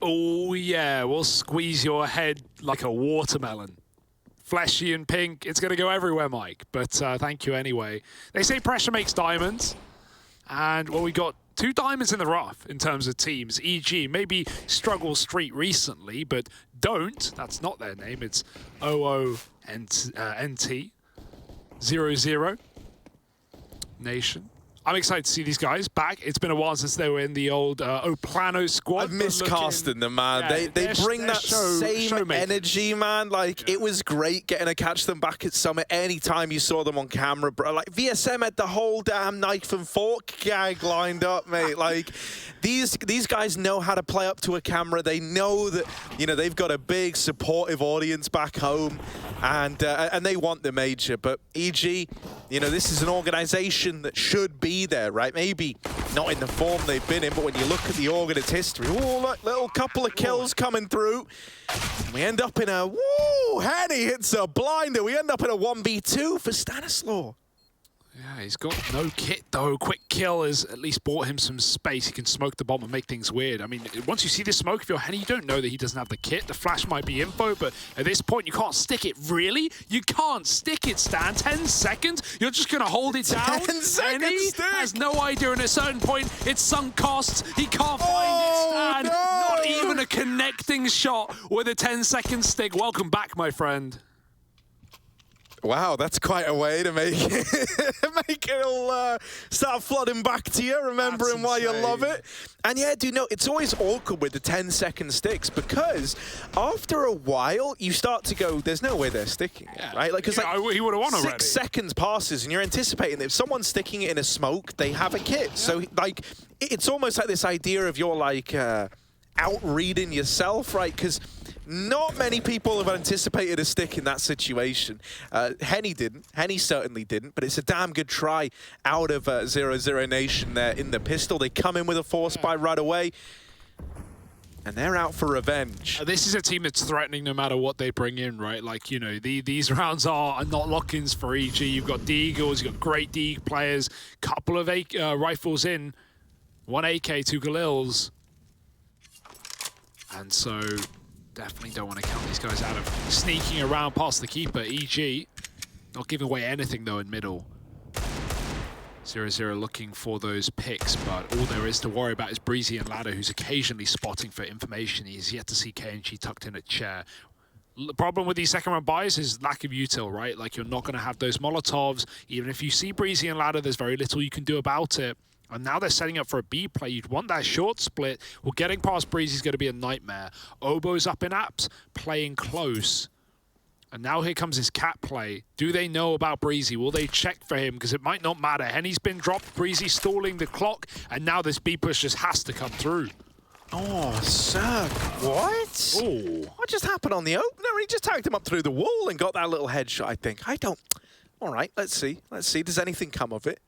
Oh yeah, we'll squeeze your head like a watermelon. Fleshy and pink, it's gonna go everywhere, Mike. But thank you anyway. They say pressure makes diamonds. And well, we got 2 diamonds in the rough in terms of teams. EG, maybe struggle street recently, but don't, that's not their name, it's OONT, 00Nation. I'm excited to see these guys back. It's been a while since they were in the old Oplano squad. I've miscasted them, man. Yeah, they bring that same showmakers. energy, man. Like, it was great getting to catch them back at Summit anytime you saw them on camera, bro. Like, VSM had the whole damn knife and fork gag lined up, mate. Like, these guys know how to play up to a camera. They know that, you know, they've got a big supportive audience back home, and they want the major. But EG, you know, this is an organization that should be there, right? Maybe not in the form they've been in, but when you look at the org and its history, oh, look, little couple of kills coming through. We end up in a, woo, Henny hits a blinder. We end up in a 1v2 for Stanislaw. Yeah, he's got no kit though. Quick kill has at least bought him some space. He can smoke the bomb and make things weird. I mean, once you see the smoke, if you're Henny, you don't know that he doesn't have the kit. The flash might be info, but at this point, you can't stick it. Really? You can't stick it, Stan. 10 seconds? You're just going to hold it down? 10 seconds Henny stick. has no idea. At a certain point, it's sunk costs. He can't find it, Stan. No. Not even a connecting shot with a 10-second stick. Welcome back, my friend. Wow, that's quite a way to make it, make it all start flooding back to you, remembering why you love it. And yeah, dude, no, it's always awkward with the 10-second sticks because after a while, you start to go, there's no way they're sticking it, right? Like, because he would have won already. 6 seconds passes and you're anticipating that if someone's sticking it in a smoke, they have a kit. Yeah. So, like, it's almost like this idea of you're, like, out-reading yourself, right? Because not many people have anticipated a stick in that situation. Henny didn't. Henny certainly didn't, but it's a damn good try out of 00Nation there in the pistol. They come in with a force buy right away, and they're out for revenge. This is a team that's threatening no matter what they bring in, right? Like, you know, these rounds are not lock-ins for EG. You've got Deagles, you've got great Deag players, couple of rifles in, 1 AK, 2 Galils. And so definitely don't want to count these guys out of sneaking around past the keeper. EG not giving away anything though in middle. 0-0 looking for those picks, but all there is to worry about is Breezy and Ladder, who's occasionally spotting for information. He's yet to see KNG tucked in a chair. The problem with these second round buys is lack of util, right? Like, you're not going to have those Molotovs. Even if you see Breezy and Ladder, there's very little you can do about it. And now they're setting up for a B play. You'd want that short split. Well, getting past Breezy is going to be a nightmare. Obo's up in apps, playing close. And now here comes his cat play. Do they know about Breezy? Will they check for him? Because it might not matter. Henny's been dropped, Breezy stalling the clock, and now this B push just has to come through. Oh, sir, what? Oh. What just happened on the opener? He just tagged him up through the wall and got that little headshot, I think. All right, let's see. Let's see. Does anything come of it?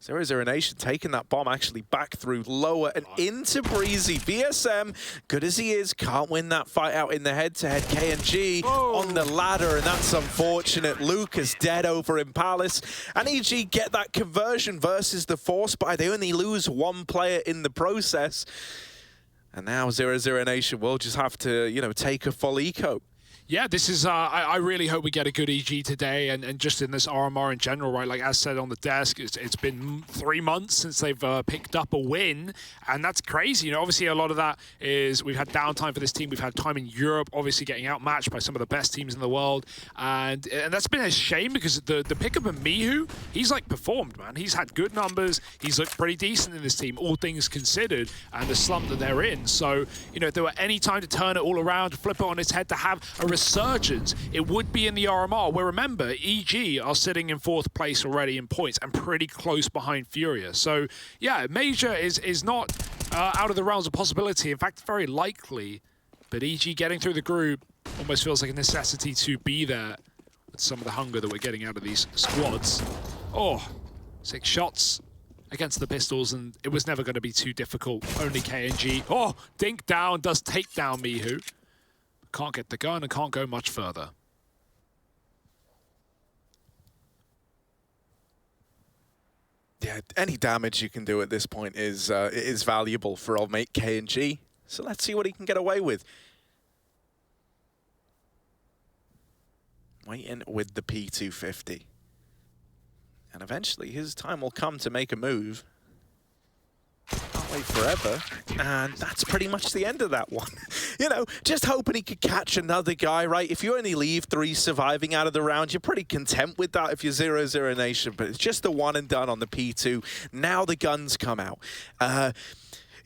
00Nation taking that bomb actually back through lower and into Breezy. VSM, good as he is, can't win that fight out in the head-to-head. KNG on the ladder, and that's unfortunate. Luke is dead over in Palace. And EG get that conversion versus the force buy. They only lose 1 player in the process. And now 00Nation will just have to, you know, take a full eco. Yeah, this is, I really hope we get a good EG today and just in this RMR in general, right? Like, as said on the desk, it's been 3 months since they've picked up a win, and that's crazy. You know, obviously a lot of that is we've had downtime for this team. We've had time in Europe, obviously getting outmatched by some of the best teams in the world, and that's been a shame because the pickup of Mihu, he's, like, performed, man. He's had good numbers. He's looked pretty decent in this team, all things considered, and the slump that they're in. So, you know, if there were any time to turn it all around, to flip it on its head, to have a resurgence, it would be in the RMR, where remember, EG are sitting in 4th place already in points and pretty close behind Furia. So yeah, Major is not out of the realms of possibility. In fact, very likely. But EG getting through the group almost feels like a necessity to be there with some of the hunger that we're getting out of these squads. Oh, 6 shots against the pistols, and it was never going to be too difficult. Only KNG. Oh, Dink down, does take down Mihu. Can't get the gun and can't go much further. Yeah, any damage you can do at this point is valuable for old mate KNG. So let's see what he can get away with. Waiting with the P250. And eventually his time will come to make a move. Can't wait forever. And that's pretty much the end of that one. You know, just hoping he could catch another guy, right? If you only leave 3 surviving out of the round, you're pretty content with that if you're 00Nation. But it's just the one and done on the P2. Now the guns come out.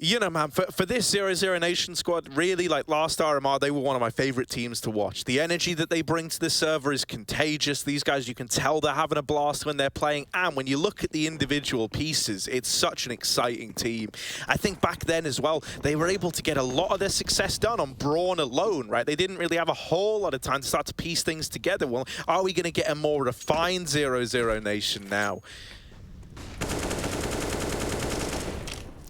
You know, man, for this 00Nation squad, really, like last RMR, they were one of my favorite teams to watch. The energy that they bring to the server is contagious. These guys, you can tell they're having a blast when they're playing. And when you look at the individual pieces, it's such an exciting team. I think back then as well, they were able to get a lot of their success done on Brawn alone, right? They didn't really have a whole lot of time to start to piece things together. Well, are we going to get a more refined 00Nation now?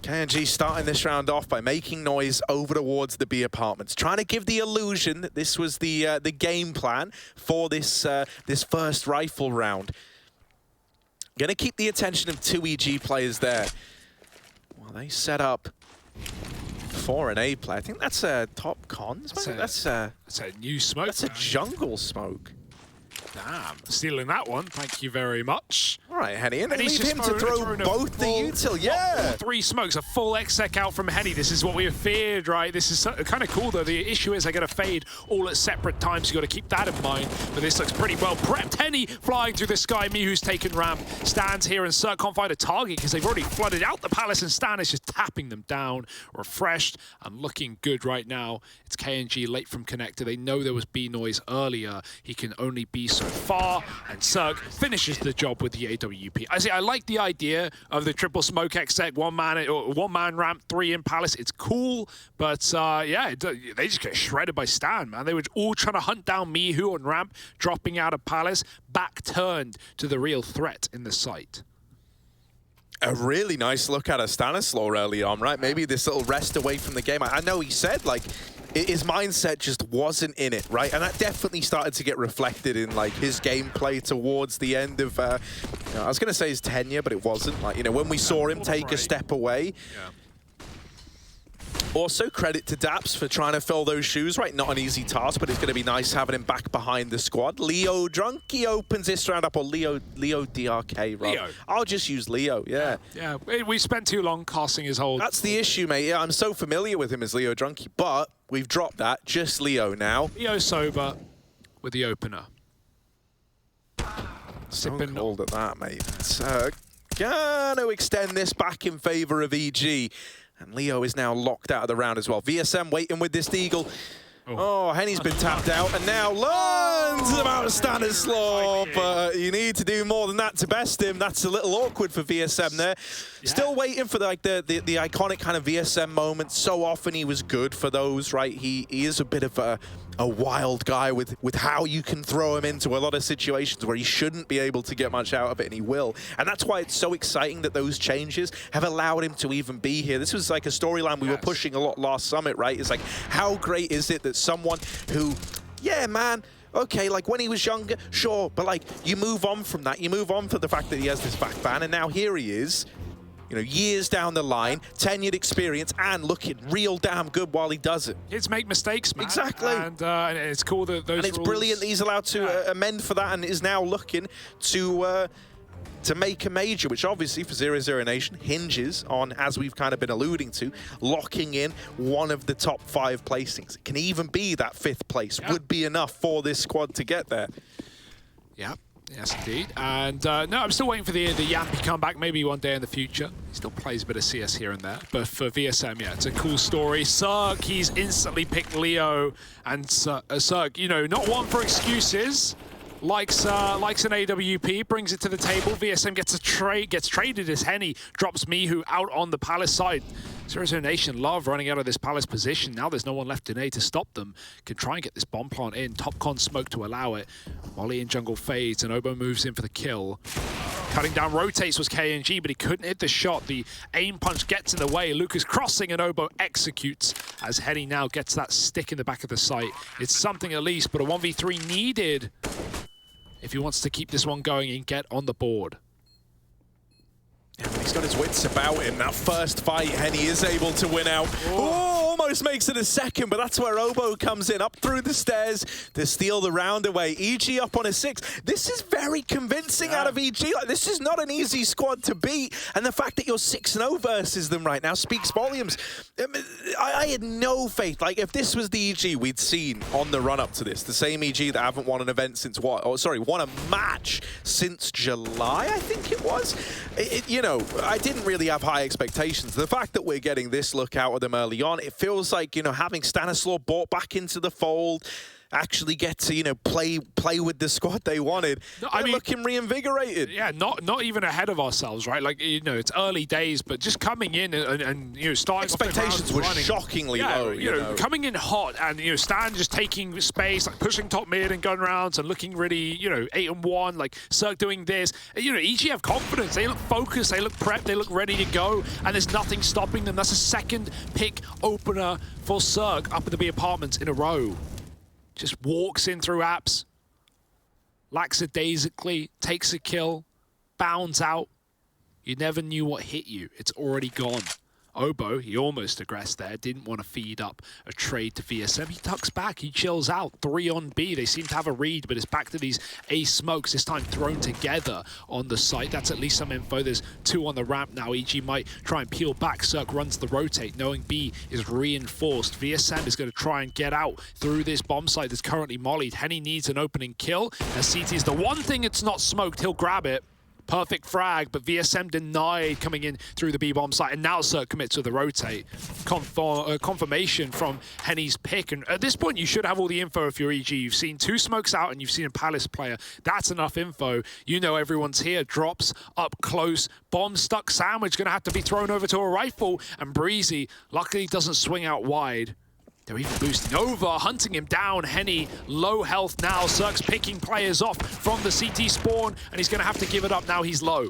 KNG starting this round off by making noise over towards the B apartments, trying to give the illusion that this was the game plan for this this first rifle round. Going to keep the attention of 2 EG players there. Well, they set up for an A play. I think that's a top cons. That's a new smoke. That's a jungle smoke. Damn, stealing that one. Thank you very much. All right, Henny, and leave him to throw both the util. Yeah. 3 smokes, a full exec out from Henny. This is what we feared, right? This is kind of cool, though. The issue is they're going to fade all at separate times. You've got to keep that in mind. But this looks pretty well prepped. Henny flying through the sky. Mihu's taken ramp. Stands here, and Cirque can't find a target because they've already flooded out the palace, and Stan is just tapping them down. Refreshed and looking good right now. It's KNG late from connector. They know there was B noise earlier. He can only be so far, and Cirque finishes the job with the AWP. I like the idea of the triple smoke exec, one man ramp, 3 in palace. It's cool, but yeah, they just get shredded by Stan, man. They were all trying to hunt down Mihu on ramp, dropping out of palace, back turned to the real threat in the site. A really nice look at a Stanislaw early on, right? Maybe this little rest away from the game. I know he said, like, his mindset just wasn't in it, right? And that definitely started to get reflected in, like, his gameplay towards the end of, you know, I was going to say his tenure, but it wasn't. Like, you know, when we saw him take a step away. Yeah. Also, credit to Daps for trying to fill those shoes, right? Not an easy task, but it's going to be nice having him back behind the squad. Leo Drunky opens this round up, or Leo DRK, right? Leo. I'll just use Leo, yeah. Yeah, we spent too long casting his whole... That's the issue, mate. Yeah, I'm so familiar with him as Leo Drunky, but we've dropped that. Just Leo now. Leo sober with the opener. Sipping cold at that, mate. It's gonna extend this back in favor of EG. And Leo is now locked out of the round as well. VSM waiting with this Deagle. Oh, Henny's been tapped out and now learns about Stanislaw, but you need to do more than that to best him. That's a little awkward for VSM there. Yeah. Still waiting for like the iconic kind of VSM moments. So often he was good for those, right? He is a bit of a wild guy with how you can throw him into a lot of situations where he shouldn't be able to get much out of it, and he will. And that's why it's so exciting that those changes have allowed him to even be here. This was like a storyline we were pushing a lot last summit, right? It's like, how great is it that someone who, yeah, man, okay, like when he was younger, sure, but like you move on from that. You move on from the fact that he has this back ban, and now here he is, you know, years down the line, tenured experience, and looking real damn good while he does it. Kids make mistakes, man. Exactly. And it's cool that those And it's brilliant that he's allowed to amend for that and is now looking to make a major, which obviously for 00Nation hinges on, as we've kind of been alluding to, locking in one of the top 5 placings. It can even be that 5th place would be enough for this squad to get there. Yeah. Yes, indeed. And no, I'm still waiting for the Yampy comeback, maybe one day in the future. He still plays a bit of CS here and there. But for VSM, yeah, it's a cool story. Cirque, he's instantly picked Leo. And Cirque, you know, not one for excuses. Likes an AWP, brings it to the table. VSM gets traded as Henny, drops Mihu out on the Palace side. 00Nation love running out of this Palace position. Now there's no one left in A to stop them. Can try and get this bomb plant in. Topcon smoke to allow it. Molly in jungle fades, and Obo moves in for the kill. Cutting down rotates was KNG, but he couldn't hit the shot. The aim punch gets in the way. Lucas crossing, and Obo executes as Henny now gets that stick in the back of the site. It's something at least, but a 1v3 needed if he wants to keep this one going and get on the board. Yeah, he's got his wits about him. That first fight, Henny is able to win out. Oh, almost almost makes it a second, but that's where Obo comes in, up through the stairs to steal the round away. EG up on a 6. This is very convincing out of EG. Like, this is not an easy squad to beat, and the fact that you're 6-0 versus them right now speaks volumes. I had no faith. Like, if this was the EG we'd seen on the run-up to this, the same EG that haven't won an event since what? Oh, sorry, won a match since July, I think it was. You know, I didn't really have high expectations. The fact that we're getting this look out of them early on, it feels like, you know, having Stanislaw brought back into the fold, actually get to, you know, play with the squad they wanted. No, I mean, looking reinvigorated. Yeah, not even ahead of ourselves, right? Like, you know, it's early days, but just coming in and you know, starting expectations were shockingly low. You know, coming in hot and, you know, Stan just taking space, like pushing top mid and gun rounds and looking really, you know, 8-1, like Cirque doing this. You know, EG have confidence. They look focused, they look prepped, they look ready to go, and there's nothing stopping them. That's a second pick opener for Cirque up at the B Apartments in a row. Just walks in through apps, lackadaisically, takes a kill, bounds out. You never knew what hit you. It's already gone. Obo, he almost aggressed there, didn't want to feed up a trade to VSM. He tucks back, he chills out. 3 on B, they seem to have a read, but it's back to these A smokes, this time thrown together on the site. That's at least some info. There's 2 on the ramp now. EG might try and peel back. Cirque runs the rotate, knowing B is reinforced. VSM is going to try and get out through this bomb site that's currently mollied. Henny needs an opening kill, as CT is the one thing it's not smoked. He'll grab it. Perfect frag, but VSM denied coming in through the B-bomb site, and now Cirque commits to the rotate. Confirmation from Henny's pick, and at this point you should have all the info if you're EG. You've seen 2 smokes out and you've seen a Palace player. That's enough info. You know everyone's here. Drops up close. Bomb stuck sandwich gonna have to be thrown over to a rifle, and Breezy luckily doesn't swing out wide. They're even boosting over, hunting him down. Henny, low health now. Cirque's picking players off from the CT spawn, and he's going to have to give it up now. He's low.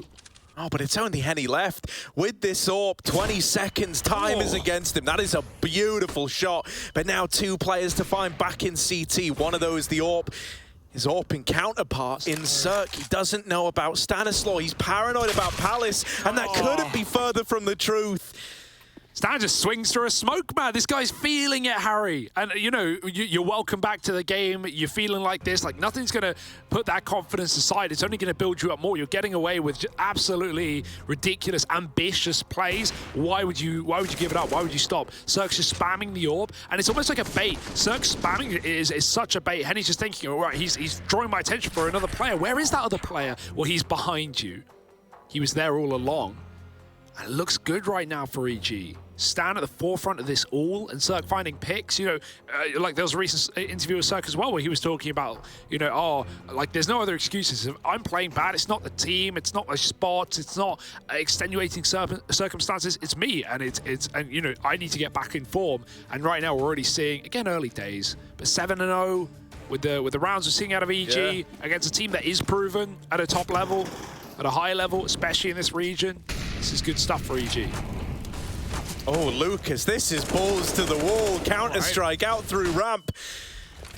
Oh, but it's only Henny left. With this AWP, 20 seconds, time is against him. That is a beautiful shot. But now 2 players to find back in CT. One of those, the AWP. His AWPing counterpart in Cirque. He doesn't know about Stanislaw. He's paranoid about Palace, and that couldn't be further from the truth. Stan just swings through a smoke, man. This guy's feeling it, Harry. And, you know, you're welcome back to the game. You're feeling like this. Like, nothing's going to put that confidence aside. It's only going to build you up more. You're getting away with absolutely ridiculous, ambitious plays. Why would you give it up? Why would you stop? Cirque's just spamming the AWP, and it's almost like a bait. Cirque spamming is such a bait. Henny's just thinking, all right, he's drawing my attention for another player. Where is that other player? Well, he's behind you. He was there all along. And it looks good right now for EG. Stan at the forefront of this all, and Cirque finding picks. You know, like there was a recent interview with Cirque as well where he was talking about, you know, oh, like there's no other excuses. If I'm playing bad, it's not the team, it's not my spots, it's not extenuating circumstances, it's me, and and you know, I need to get back in form. And right now we're already seeing, again, early days, but 7-0 with the rounds we're seeing out of EG against a team that is proven at a top level, at a high level, especially in this region. This is good stuff for EG. Oh, Lucas, this is balls to the wall. Counter-strike out through ramp.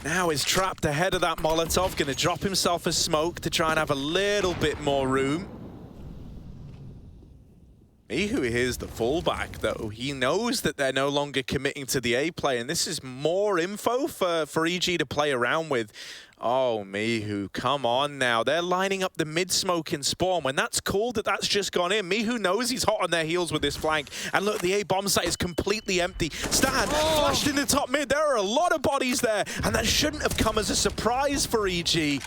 Now is trapped ahead of that Molotov. Going to drop himself a smoke to try and have a little bit more room. Mihu here's the fullback, though. He knows that they're no longer committing to the A play, and this is more info for EG to play around with. Oh, Mihu, come on now. They're lining up the mid-smoke in spawn. When that's called, that's just gone in. Mihu knows he's hot on their heels with this flank. And look, the A bomb site is completely empty. Stan flashed in the top mid. There are a lot of bodies there, and that shouldn't have come as a surprise for EG.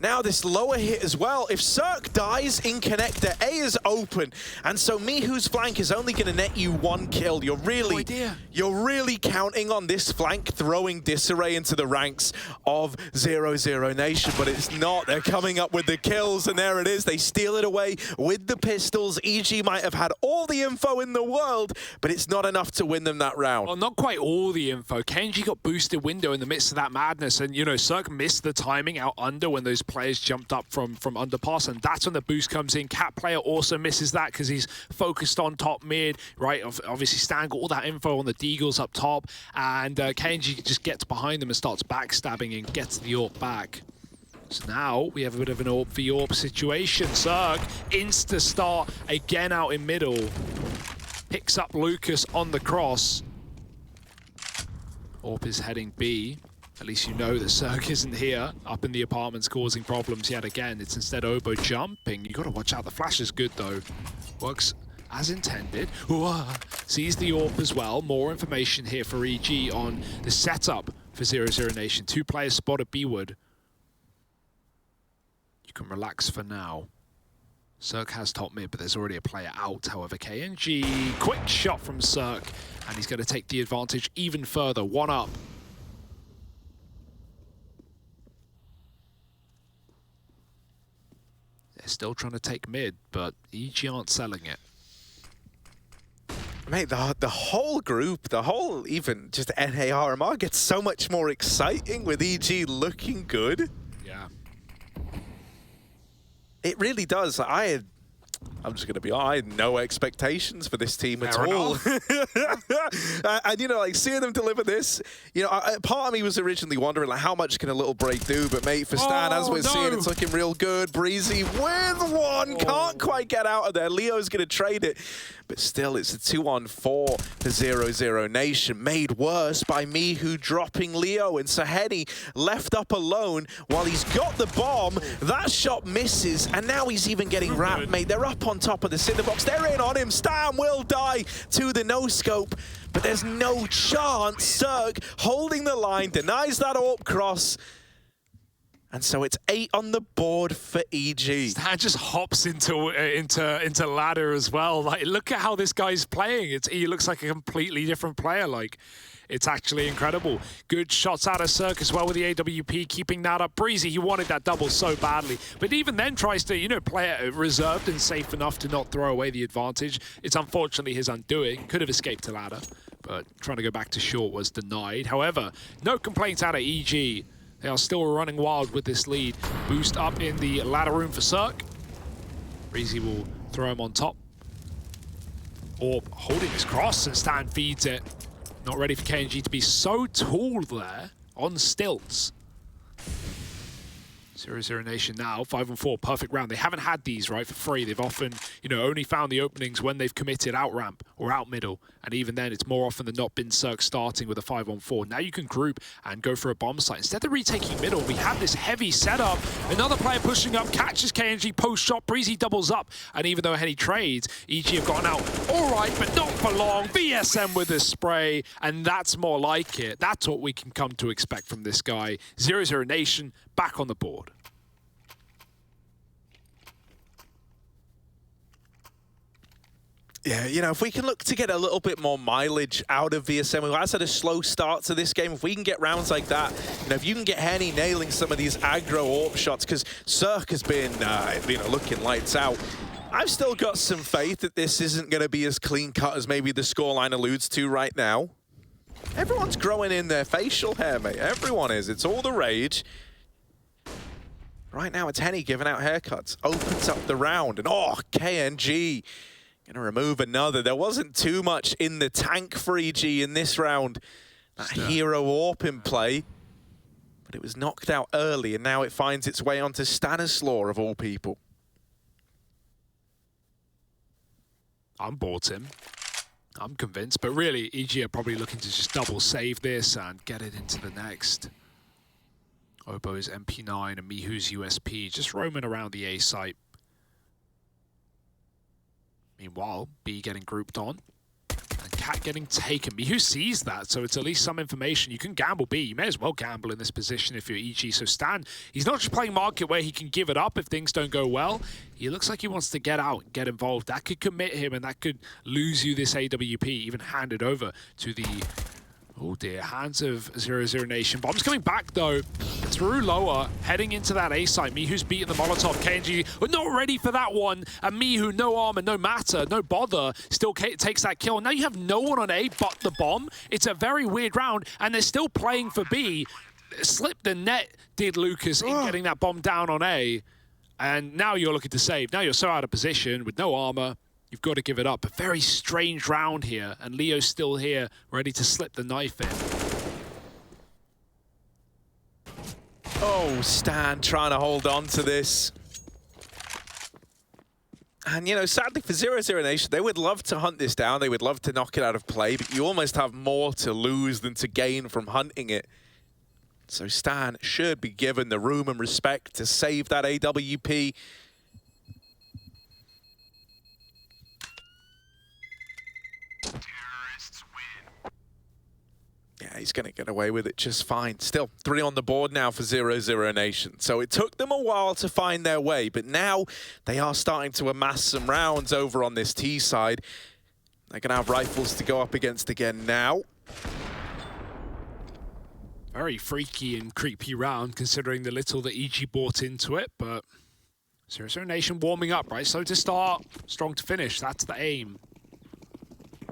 Now this lower hit as well. If Cirque dies in connector, A is open. And so Mihu's flank is only going to net you 1 kill. You're really counting on this flank throwing disarray into the ranks of 00Nation, but it's not. They're coming up with the kills, and there it is. They steal it away with the pistols. EG might have had all the info in the world, but it's not enough to win them that round. Well, not quite all the info. Kenji got boosted window in the midst of that madness, and, you know, Cirque missed the timing out under when those players jumped up from underpass, and that's when the boost comes in. Cat player also misses that because he's focused on top mid, right? Obviously Stan got all that info on the Deagles up top, and Kenji just gets behind them and starts backstabbing and gets the AWP back. So now we have a bit of an AWP v AWP situation. Cirque insta-start again out in middle. Picks up Lucas on the cross. Orp is heading B. At least you know that Cirque isn't here, up in the apartments causing problems yet again. It's instead Obo jumping. You got to watch out. The flash is good though. Works as intended. Sees the Orp as well. More information here for EG on the setup for 00Nation. 2 players spotted B-Wood. You can relax for now. Cirque has top mid, but there's already a player out. However, KNG, quick shot from Cirque, and he's going to take the advantage even further. 1 up. They're still trying to take mid, but EG aren't selling it. Mate, the whole group, the whole even just NARMR gets so much more exciting with EG looking good. Yeah. It really does. I'm just going to be honest, I had no expectations for this team at all. And, you know, like, seeing them deliver this, you know, part of me was originally wondering, like, how much can a little break do? But, mate, for Stan, as we're seeing, it's looking real good. Breezy with one, can't quite get out of there. Leo's going to trade it. But still, it's a 2-on-4 for 00Nation, made worse by Mihu dropping Leo, and Saheni left up alone while he's got the bomb. That shot misses, and now he's even getting wrapped, mate. They're up on top of the cinder box. They're in on him. Stan will die to the no-scope, but there's no chance. Cirque holding the line, denies that AWP cross. And so it's 8 on the board for EG. Stan just hops into ladder as well. Like, look at how this guy's playing. He looks like a completely different player. Like, it's actually incredible. Good shots out of Cirque as well with the AWP, keeping that up. Breezy, he wanted that double so badly, but even then tries to, you know, play it reserved and safe enough to not throw away the advantage. It's unfortunately his undoing. Could have escaped to ladder, but trying to go back to short was denied. However, no complaints out of EG. They are still running wild with this lead. Boost up in the ladder room for Cirque. Breezy will throw him on top. Orb holding his cross, and Stan feeds it. Not ready for KNG to be so tall there on stilts. 00Nation now, 5-on-4, perfect round. They haven't had these, right, for free. They've often, you know, only found the openings when they've committed out ramp or out middle. And even then, it's more often than not been Cirque starting with a 5-on-4. Now you can group and go for a bomb site. Instead of retaking middle, we have this heavy setup. Another player pushing up, catches KNG post-shot. Breezy doubles up. And even though Henny trades, EG have gotten out all right, but not for long. VSM with a spray, and that's more like it. That's what we can come to expect from this guy. 00Nation back on the board. Yeah, you know, if we can look to get a little bit more mileage out of VSM, we has had a slow start to this game. If we can get rounds like that, you know, if you can get Henny nailing some of these aggro AWP shots, because Cirque has been, you know, looking lights out. I've still got some faith that this isn't going to be as clean cut as maybe the scoreline alludes to right now. Everyone's growing in their facial hair, mate. Everyone is. It's all the rage. Right now, it's Henny giving out haircuts. Opens up the round, and oh, KNG. Gonna remove another. There wasn't too much in the tank for EG in this round. That hero AWP in play. But it was knocked out early, and now it finds its way onto Stanislaw, of all people. I'm bought him. I'm convinced. But really, EG are probably looking to just double save this and get it into the next. Obo's MP9 and Mihu's USP just roaming around the A site. Meanwhile, B getting grouped on, and Cat getting taken. Mihu sees that, so it's at least some information. You can gamble B. You may as well gamble in this position if you're EG. So Stan, he's not just playing market where he can give it up if things don't go well. He looks like he wants to get out and get involved. That could commit him, and that could lose you this AWP, even hand it over to the... Oh dear, hands of 00Nation. Bomb's coming back though, through lower, heading into that A site. Mihu's beating the Molotov. KNG were not ready for that one. And Mihu, no armor, no matter, no bother, still takes that kill. Now you have no one on A but the bomb. It's a very weird round, and they're still playing for B. Slipped the net, did Lucas, in getting that bomb down on A. And now you're looking to save. Now you're so out of position with no armor. You've got to give it up. A very strange round here, and Leo's still here, ready to slip the knife in. Oh, Stan trying to hold on to this. And, you know, sadly for 00Nation, they would love to hunt this down. They would love to knock it out of play, but you almost have more to lose than to gain from hunting it. So Stan should be given the room and respect to save that AWP. Yeah, he's going to get away with it just fine. Still, 3 on the board now for 00Nation. So it took them a while to find their way, but now they are starting to amass some rounds over on this T side. They're going to have rifles to go up against again now. Very freaky and creepy round, considering the little that EG bought into it, but 00Nation warming up, right? Slow to start, strong to finish. That's the aim.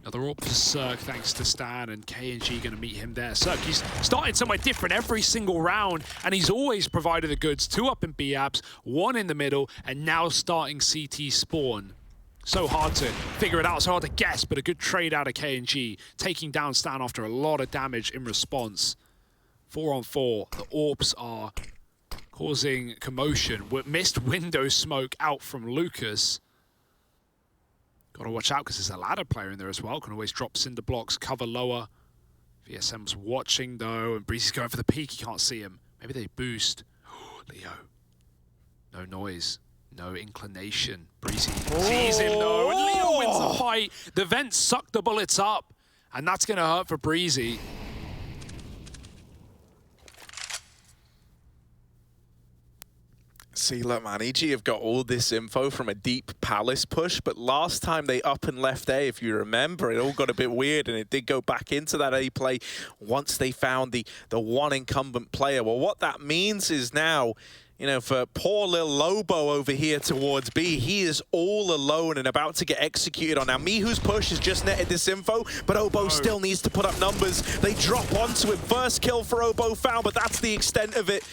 Another AWP for Cirque, thanks to Stan, and KNG going to meet him there. Cirque, he's started somewhere different every single round, and he's always provided the goods. 2 up in B-Abs, 1 in the middle, and now starting CT spawn. So hard to figure it out, so hard to guess, but a good trade out of KNG, taking down Stan after a lot of damage in response. 4 on 4, the AWPs are causing commotion. Missed window smoke out from Lucas. Got to watch out because there's a ladder player in there as well. Can always drop cinder blocks, cover lower. VSM's watching though, and Breezy's going for the peek. He can't see him. Maybe they boost. Leo. No noise. No inclination. Breezy sees him though, and Leo wins the fight. The vents suck the bullets up, and that's going to hurt for Breezy. See, look, man, EG have got all this info from a deep Palace push, but last time they up and left A, if you remember, it all got a bit weird, and it did go back into that A play once they found the one incumbent player. Well, what that means is now, you know, for poor little Lobo over here towards B, he is all alone and about to get executed on. Now, Mihu's push has just netted this info, but Obo still needs to put up numbers. They drop onto him. First kill for Obo found, but that's the extent of it.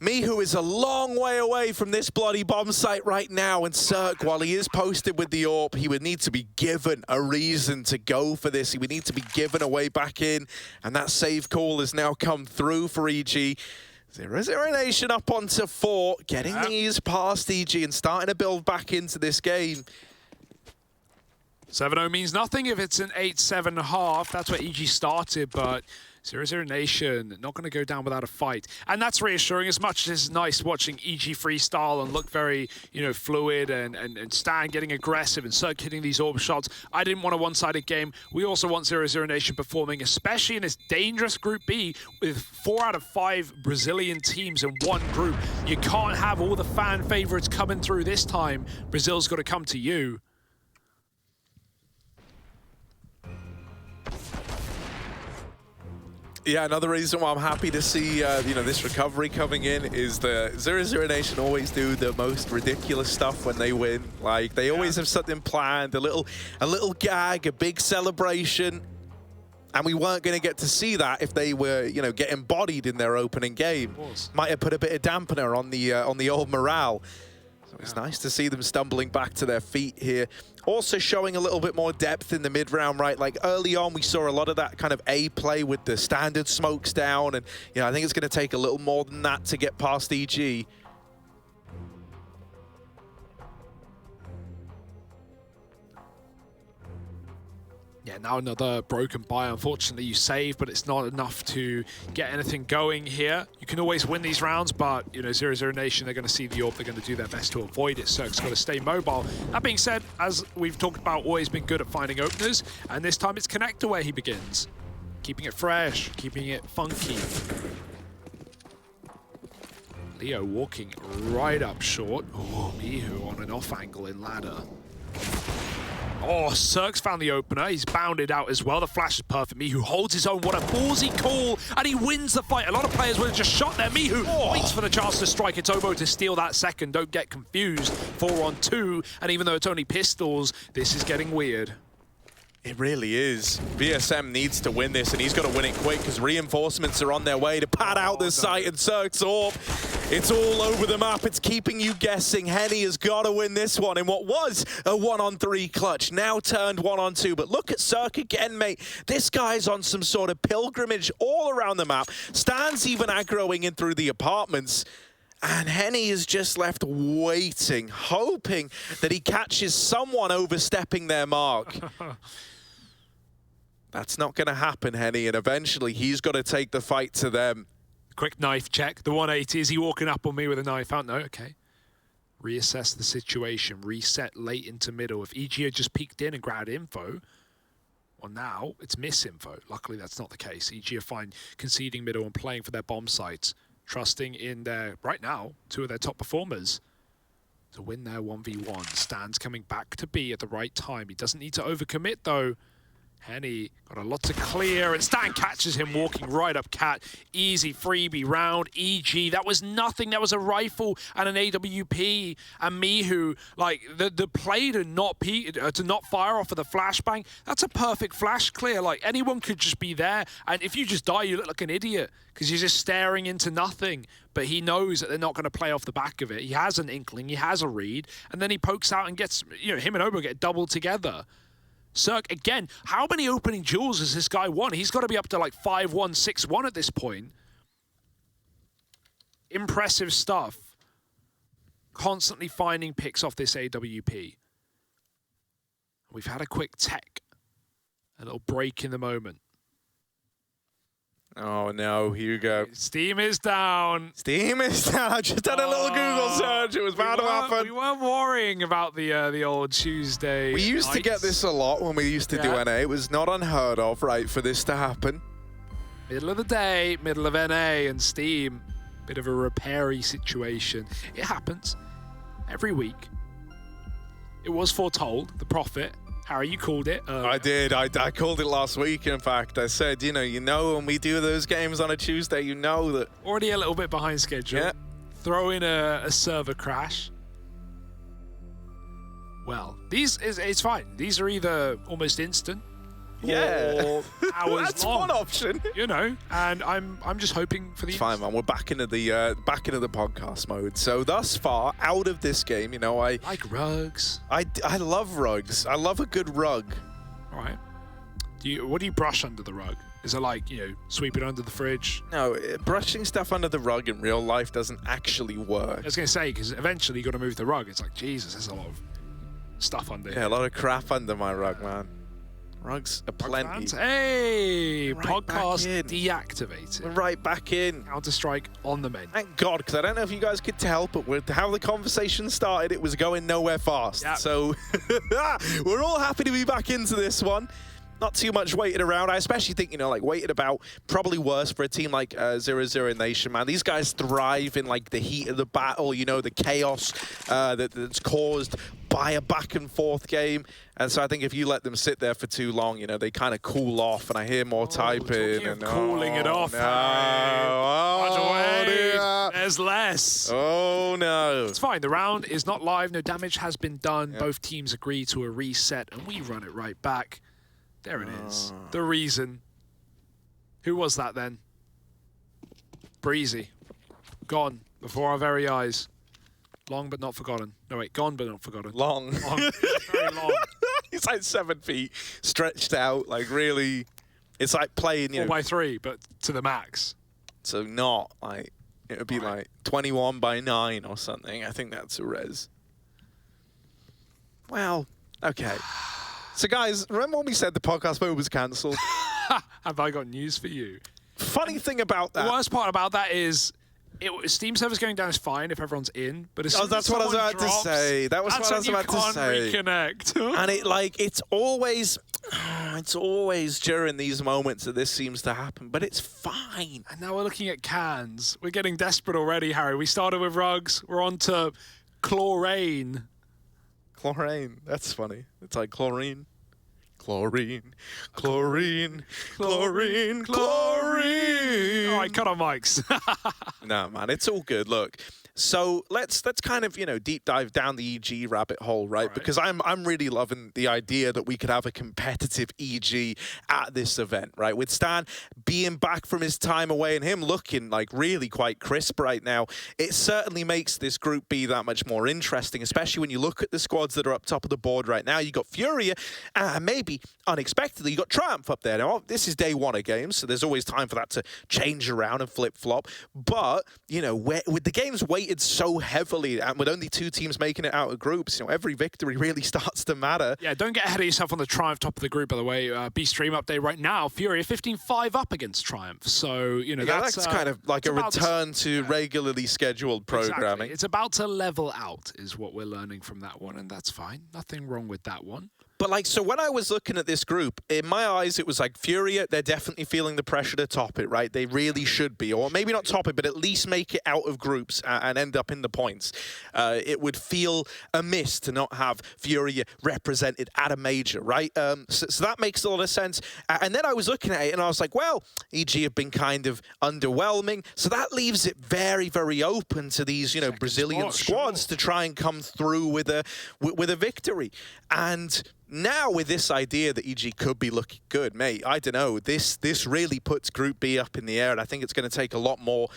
Mihu is a long way away from this bloody bomb site right now, and Cirque, while he is posted with the AWP, he would need to be given a reason to go for this. He would need to be given a way back in, and that save call has now come through for EG. 00Nation up onto 4, getting these past EG and starting to build back into this game. 7-0 means nothing if it's an 8-7.5. That's where EG started, but 00Nation not going to go down without a fight. And that's reassuring. As much as it's nice watching EG freestyle and look very, you know, fluid and Stan getting aggressive and Cirque hitting these AWP shots, I didn't want a one-sided game. We also want 00Nation performing, especially in this dangerous Group B with 4 out of 5 Brazilian teams in one group. You can't have all the fan favorites coming through this time. Brazil's got to come to you. Yeah, another reason why I'm happy to see, you know, this recovery coming in is the 00Nation always do the most ridiculous stuff when they win. Like, they always have something planned, a little gag, a big celebration. And we weren't going to get to see that if they were, you know, getting bodied in their opening game. Might have put a bit of dampener on the old morale. So it's nice to see them stumbling back to their feet here. Also showing a little bit more depth in the mid-round, right? Like early on, we saw a lot of that kind of A play with the standard smokes down. And, you know, I think it's going to take a little more than that to get past EG. Yeah, now another broken buy. Unfortunately, you save, but it's not enough to get anything going here. You can always win these rounds, but, you know, 00Nation, they're going to see the AWP. They're going to do their best to avoid it. Cirque's got to stay mobile. That being said, as we've talked about, always been good at finding openers, and this time it's Connector where he begins. Keeping it fresh, keeping it funky. Leo walking right up short. Oh, Mihu on an off angle in ladder. Oh, Cirque's found the opener. He's bounded out as well. The flash is perfect. Mihu holds his own. What a ballsy call. And he wins the fight. A lot of players would have just shot there. Mihu waits for the chance to strike. It's Obo to steal that second. Don't get confused. 4 on 2. And even though it's only pistols, this is getting weird. It really is. VSM needs to win this, and he's got to win it quick because reinforcements are on their way to pad out the site, and Cirque's AWP. It's all over the map. It's keeping you guessing. Henny has got to win this one in what was a 1-on-3 clutch, now turned 1-on-2. But look at Cirque again, mate. This guy's on some sort of pilgrimage all around the map. Stan's even aggroing in through the apartments. And Henny is just left waiting, hoping that he catches someone overstepping their mark. That's not going to happen, Henny, and eventually he's got to take the fight to them. Quick knife check. The 180, is he walking up on me with a knife out? No, okay. Reassess the situation. Reset late into middle. If EG had just peeked in and grabbed info, well, now it's misinfo. Luckily, that's not the case. EG are fine conceding middle and playing for their bomb sites, trusting in their, right now, 2 of their top performers to win their 1v1. Stan's coming back to B at the right time. He doesn't need to overcommit, though. Henny got a lot to clear, and Stan catches him walking right up Cat. Easy freebie round. EG, that was nothing. That was a rifle and an AWP. And Mihu, like, the play to not fire off of the flashbang, that's a perfect flash clear. Like, anyone could just be there, and if you just die, you look like an idiot because you're just staring into nothing. But he knows that they're not going to play off the back of it. He has an inkling, he has a read, and then he pokes out and gets, you know, him and Obo get doubled together. Cirque, again, how many opening duels has this guy won? He's got to be up to like 5-1, 6-1 at this point. Impressive stuff. Constantly finding picks off this AWP. We've had a quick tech. A little break in the moment. Oh no, here you go. Steam is down. Steam is down. I just had a little Google search. It was bound to happen. We weren't worrying about the old Tuesday. We used to get this a lot when we used to do NA. It was not unheard of, right, for this to happen. Middle of the day, middle of NA, and Steam. Bit of a repairy situation. It happens every week. It was foretold, the profit. Harry, you called it. I did. I called it last week, in fact. I said, you know, when we do those games on a Tuesday, you know that... Already a little bit behind schedule. Yeah. Throw in a server crash. Well, it's fine. These are either almost instant, or hours That's long, one option. You know, and I'm just hoping for the. It's fine, man. We're back into the podcast mode. So thus far, out of this game, you know, I like rugs. I love rugs. I love a good rug. All right. What do you brush under the rug? Is it like, you know, sweep it under the fridge? No, brushing stuff under the rug in real life doesn't actually work. I was gonna say, because eventually you got to move the rug. It's like, Jesus, there's a lot of stuff under here. Yeah, a lot of crap under my rug, man. Rugs are plenty. Hey, right podcast deactivated. We're right back in. Counter-Strike on the menu. Thank God, because I don't know if you guys could tell, but with how the conversation started, it was going nowhere fast. Yep. So we're all happy to be back into this one. Not too much waiting around. I especially think, you know, like waiting about, probably worse for a team like 00Nation, man. These guys thrive in like the heat of the battle, you know, the chaos that's caused by a back and forth game. And so I think if you let them sit there for too long, you know, they kind of cool off, and I hear more typing. And cooling it off. No. There's less. Oh, no. It's fine. The round is not live. No damage has been done. Yep. Both teams agree to a reset, and we run it right back. There it is. The reason. Who was that then? Breezy. Gone before our very eyes. Long but not forgotten. No, wait. Gone but not forgotten. Long. Very long. He's like 7 feet, stretched out, like really. It's like playing, you know. 4x3, but to the max. So not like, it would be like 21/9 or something. I think that's a res. Well, okay. So guys, remember when we said the podcast mode was cancelled? Have I got news for you? Funny thing about that. The worst part about that is Steam servers going down is fine if everyone's in, but as soon that's as what I was about drops, to say. That was what I was about to say. Reconnect. And it's always during these moments that this seems to happen, but it's fine. And now we're looking at cans. We're getting desperate already, Harry. We started with rugs. We're on to chlorine. Chlorine. That's funny. It's like chlorine. Chlorine. Chlorine. Chlorine. Chlorine. All right, cut our mics. No, man, it's all good. Look. So let's kind of, you know, deep dive down the EG rabbit hole, right? Because I'm really loving the idea that we could have a competitive EG at this event, right? With Stan being back from his time away and him looking like really quite crisp right now, it certainly makes this Group B that much more interesting, especially when you look at the squads that are up top of the board right now. You got Furia, and maybe unexpectedly, you got Triumph up there. Now, this is day one of games, so there's always time for that to change around and flip-flop. But, you know, with the games waiting weighted so heavily, and with only 2 teams making it out of groups, you know, every victory really starts to matter. Yeah, don't get ahead of yourself on the Triumph top of the group, by the way. B-Stream update right now. Fury 15-5 up against Triumph. So, you know, yeah, that's kind of like a return to regularly scheduled programming. Exactly. It's about to level out is what we're learning from that one, and that's fine. Nothing wrong with that one. But, like, so when I was looking at this group, in my eyes, it was like Furia, they're definitely feeling the pressure to top it, right? They really should be. Or maybe not top it, but at least make it out of groups and end up in the points. It would feel amiss to not have Furia represented at a major, right? So that makes a lot of sense. And then I was looking at it, and I was like, well, EG have been kind of underwhelming. So that leaves it very, very open to these, you know, Brazilian squads to try and come through with a victory. And now with this idea that EG could be looking good, mate, I don't know. This really puts Group B up in the air, and I think it's going to take a lot more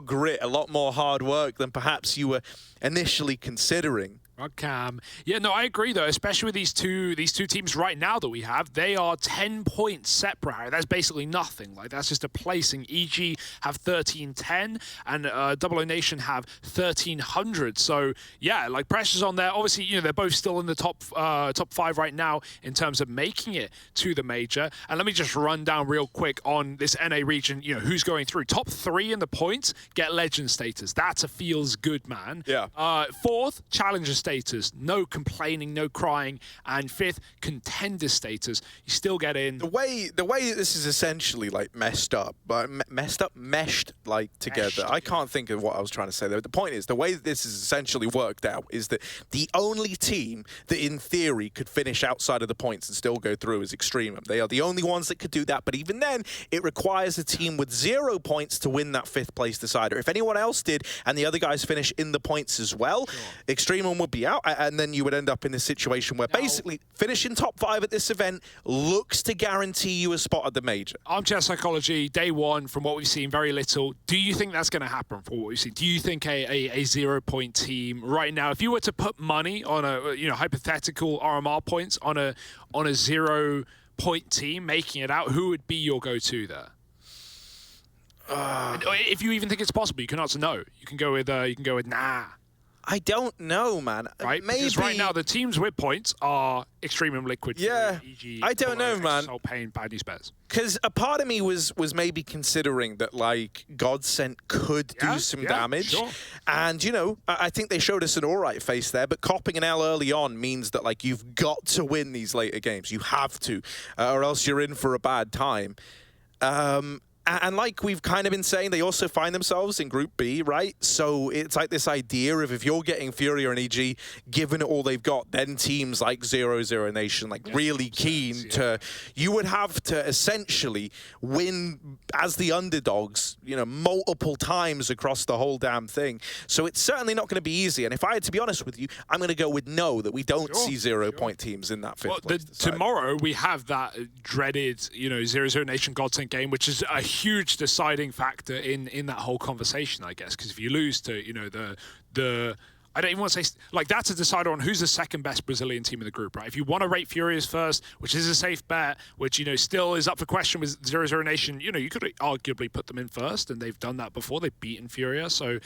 grit, a lot more hard work than perhaps you were initially considering. Cam. Yeah, no, I agree though, especially with these two teams right now that we have. They are 10 points separate. That's basically nothing. Like, that's just a placing. EG have 1310 and 00Nation have 1300. So yeah, like, pressure's on there. Obviously, you know, they're both still in the top 5 right now in terms of making it to the major. And let me just run down real quick on this NA region, you know, who's going through. Top 3 in the points get legend status. That's a feels good, man. Yeah. 4th, challenger status. No complaining, no crying. And 5th, contender status. You still get in. The way this is essentially like meshed like together. I can't think of what I was trying to say there. The point is, the way that this is essentially worked out is that the only team that in theory could finish outside of the points and still go through is Extremum. They are the only ones that could do that, but even then, it requires a team with 0 points to win that 5th place decider. If anyone else did, and the other guys finish in the points as well, Extremum would be out, and then you would end up in a situation where basically finishing top 5 at this event looks to guarantee you a spot at the major. Armchair psychology, day 1, from what we've seen, very little. Do you think that's going to happen from what we've seen? Do you think a 0-point team right now, if you were to put money on a, you know, hypothetical RMR points on a 0-point team making it out, who would be your go-to there? If you even think it's possible, you can answer no. You can go with nah. I don't know, man. Right? Maybe. Because right now, the teams with points are Extremum, Liquid, yeah, EG, I don't know, man. Soul Pain, Bad News Bears. Because a part of me was maybe considering that, like, Godsent could do some damage. Sure. And, you know, I think they showed us an all right face there, but copping an L early on means that, like, you've got to win these later games. You have to, or else you're in for a bad time. And like we've kind of been saying, they also find themselves in Group B, right? So it's like this idea of if you're getting Furia and EG, given it all they've got, then teams like 00Nation, like really keen to, you would have to essentially win as the underdogs, you know, multiple times across the whole damn thing. So it's certainly not going to be easy. And if I had to be honest with you, I'm going to go with no, that we don't see 0-point teams in that 5th place. Tomorrow we have that dreaded, you know, 00Nation Godsent game, which is a huge deciding factor in that whole conversation, I guess, because if you lose to, you know, the I don't even want to say, like, that's a decider on who's the second best Brazilian team in the group, right? If you want to rate Furious first, which is a safe bet, which, you know, still is up for question with 00Nation, you know, you could arguably put them in first, and they've done that before. They've beaten Furia. So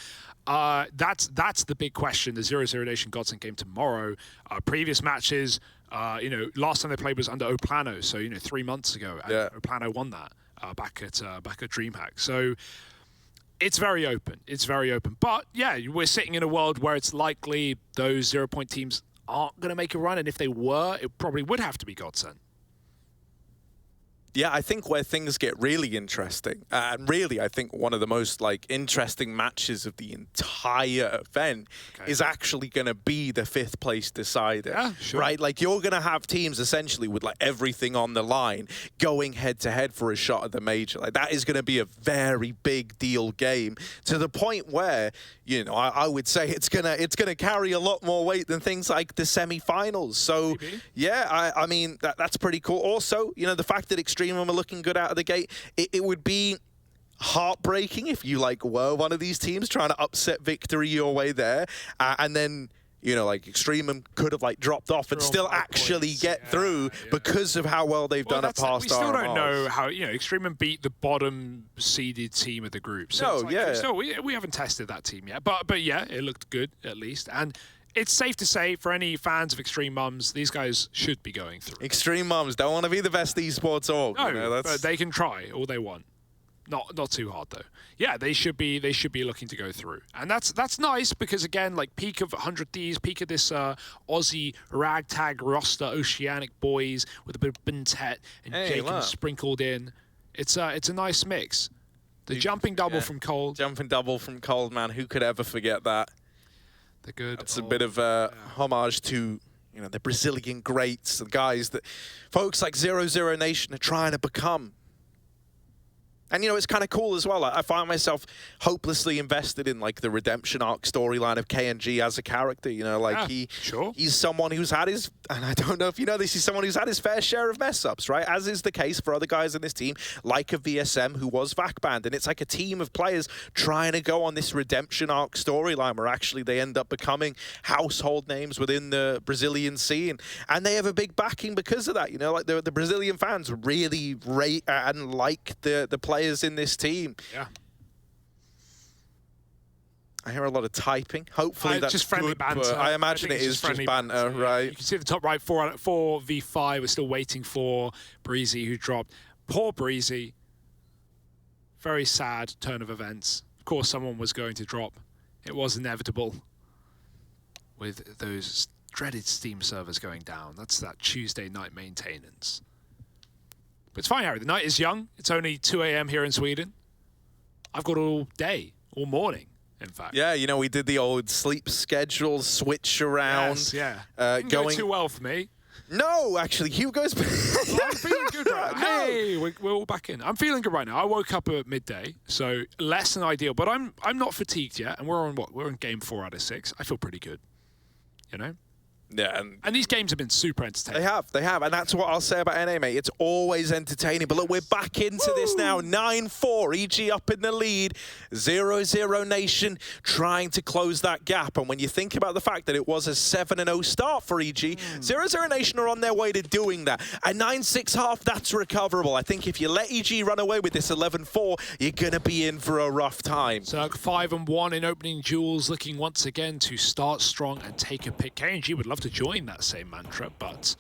that's the big question, the 00Nation Godsent game tomorrow. Previous matches, you know, last time they played was under Oplano, so, you know, 3 months ago. And Oplano won that back at DreamHack. So it's very open. It's very open. But yeah, we're sitting in a world where it's likely those 0-point teams aren't going to make a run, and if they were, it probably would have to be Godsent. Yeah, I think where things get really interesting, and really I think one of the most like interesting matches of the entire event is actually going to be the 5th place decider. Yeah, sure. Right? Like, you're going to have teams essentially with like everything on the line going head to head for a shot at the major. Like, that is going to be a very big deal game, to the point where, you know, I would say it's gonna carry a lot more weight than things like the semi-finals. So yeah, I mean that's pretty cool. Also, you know, the fact that Extremum are looking good out of the gate, it would be heartbreaking if you like were one of these teams trying to upset victory your way there, and then you know, like Extreme could have like dropped off and still actually get through because of how well they've done it past We still don't RMRs. know how, you know, Extreme beat the bottom seeded team of the group. So we haven't tested that team yet. But yeah, it looked good at least. And it's safe to say, for any fans of Extreme Mums, these guys should be going through. Extreme Mums don't want to be the best esports org. No, you know, but they can try all they want. Not too hard though. Yeah, they should be looking to go through, and that's nice because again, like peak of 100 Ds, peak of this Aussie ragtag roster, Oceanic boys with a bit of Bintet and Jacob sprinkled in. It's a nice mix. The jumping double from Cold. Jumping double from Cold, man. Who could ever forget that? They're good. That's a bit of a homage to, you know, the Brazilian greats, the guys that folks like 00Nation are trying to become. And, you know, it's kind of cool as well. I find myself hopelessly invested in, like, the redemption arc storyline of KNG as a character. You know, like, he's someone who's had his, and I don't know if you know this, he's someone who's had his fair share of mess-ups, right? As is the case for other guys in this team, like a VSM who was VAC banned. And it's like a team of players trying to go on this redemption arc storyline where actually they end up becoming household names within the Brazilian scene. And they have a big backing because of that. You know, like, the Brazilian fans really rate and like the players in this team. Yeah. I hear a lot of typing. Hopefully that's just friendly good, banter. I imagine it is just banter, right? You can see the top right 4v5. We're still waiting for Breezy, who dropped. Poor Breezy. Very sad turn of events. Of course, someone was going to drop. It was inevitable with those dreaded Steam servers going down. That's that Tuesday night maintenance. But it's fine, Harry. The night is young. It's only 2 a.m. here in Sweden. I've got all day, all morning, in fact. Yeah, you know, we did the old sleep schedule switch around. Yes, yeah. Didn't go too well for me. No, actually, Hugo's... Well, I'm feeling good right now. Hey, we're all back in. I'm feeling good right now. I woke up at midday, so less than ideal. But I'm not fatigued yet, and we're on what? We're on game 4 out of 6. I feel pretty good, you know? Yeah, and these games have been super entertaining. They have, and that's what I'll say about NA, mate. It's always entertaining. But look, we're back into this now. 9-4, EG up in the lead. 00Nation trying to close that gap. And when you think about the fact that it was a 7-0 start for EG, 00Nation are on their way to doing that. A 9-6 half, that's recoverable. I think if you let EG run away with this 11-4, you're going to be in for a rough time. So 5-1 in opening duels, looking once again to start strong and take a pick. KNG would love to join that same mantra, but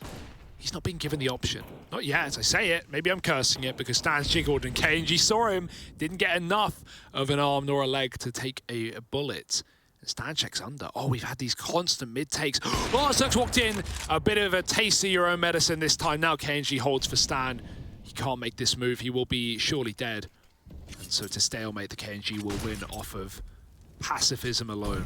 he's not being given the option. Not yet, as I say it. Maybe I'm cursing it because Stan's jiggled and KNG saw him, didn't get enough of an arm nor a leg to take a bullet. And Stan checks under. Oh, we've had these constant mid-takes. Oh, Zerx walked in. A bit of a taste of your own medicine this time. Now KNG holds for Stan. He can't make this move. He will be surely dead. And so to stalemate, the KNG will win off of pacifism alone.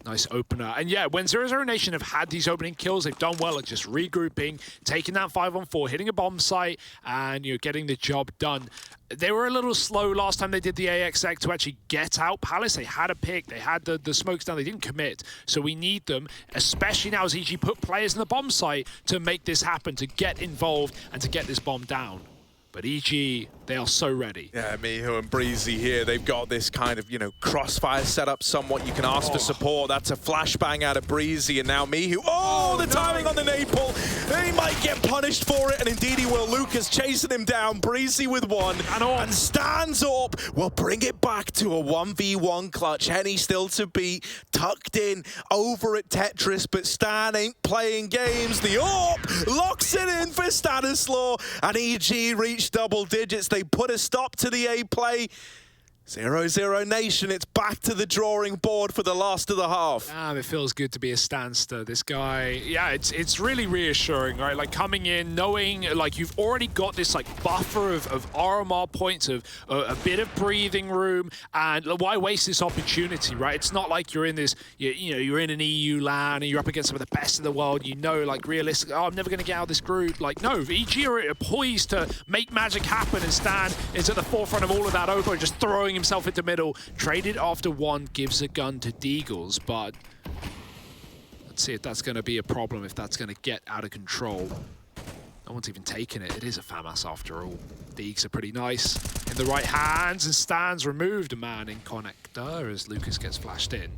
Nice opener. And yeah, when 00Nation have had these opening kills, they've done well at just regrouping, taking that 5-on-4, hitting a bomb site, and getting the job done. They were a little slow last time they did the AXX to actually get out Palace. They had a pick, they had the smokes down, they didn't commit. So we need them, especially now as EG put players in the bomb site to make this happen, to get involved and to get this bomb down. But EG, they are so ready. Yeah, Miho and Breezy here, they've got this kind of, crossfire set up somewhat. You can ask for support. That's a flashbang out of Breezy, and now Miho. Oh, the timing on the Naples. He might get punished for it, and indeed he will. Lucas chasing him down. Breezy with one, and stands up. Will bring it back to a 1v1 clutch. Henny still to beat, tucked in over at Tetris, but Stan ain't playing games. The AWP locks it in for Stanislaw, and EG reached double digits. They put a stop to the A play. 00Nation, it's back to the drawing board for the last of the half. It feels good to be a Stanster. This guy, yeah, it's really reassuring, right? Like coming in, knowing like you've already got this like buffer of RMR points, of a bit of breathing room, and why waste this opportunity, right? It's not like you're in this, you're in an EU LAN and you're up against some of the best in the world. Like realistically, I'm never going to get out of this group. Like no, EG are poised to make magic happen, and Stan is at the forefront of all of that. Opo just throwing himself into middle, traded after one, gives a gun to Deagles, but let's see if that's going to be a problem, if that's going to get out of control. No one's even taken it. It is a FAMAS after all. Deags are pretty nice in the right hands, and Stan's removed a man in connector as Lucas gets flashed in.